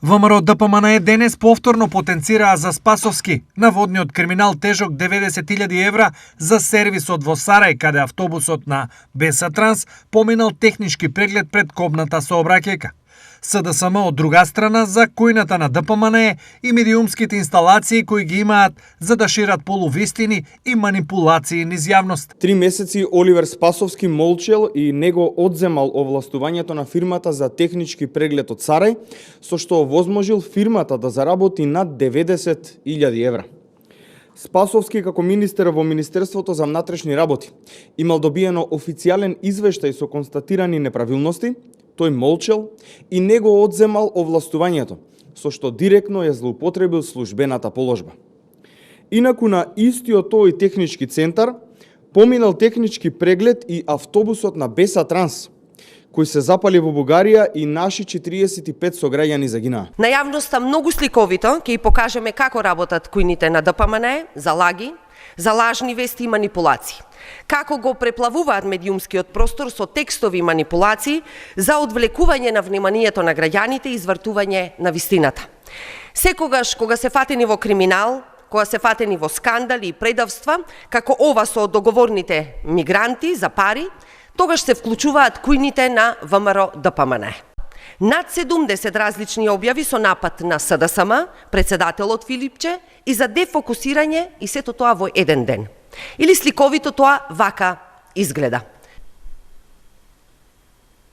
ВМРО ДПМН денес повторно потенцираа за Спасовски наводниот криминал тежок 90.000 евра за сервисот во Сарај, каде автобусот на Бесатранс поминал технички преглед пред кобната сообраќајка. СДСМ од друга страна за којната на ДПМН и медиумските инсталации кои ги имаат за да шират полувистини и манипулации низ јавност. 3 месеци Оливер Спасовски молчел и него одземал овластувањето на фирмата за технички преглед од Сарај, со што овозможил фирмата да заработи над 90.000 евра. Спасовски како министер во Министерството за внатрешни работи имал добиено официјален извештај со констатирани неправилности, тој молчел и него одземал овластувањето, со што директно ја злоупотребил службената положба. Инаку на истиот тој технички центар поминал технички преглед и автобусот на Бесатранс, кој се запали во Бугарија и наши 45 сограѓани загинаа. На јавноста многу сликовито ќе и покажеме како работат кујните на ДПМН за лаги, за лажни вести и манипулации. Како го преплавуваат медиумскиот простор со текстови манипулации за одвлекување на вниманието на граѓаните и извртување на вистината. Секогаш кога се фатени во криминал, кога се фатени во скандали и предавства, како ова со договорните мигранти за пари, тогаш се вклучуваат кујните на ВМРО ДПМН. Над 70 различни објави со напад на СДСМ, председателот Филипче, и за дефокусирање и сето тоа во еден ден. Или сликовито тоа вака изгледа.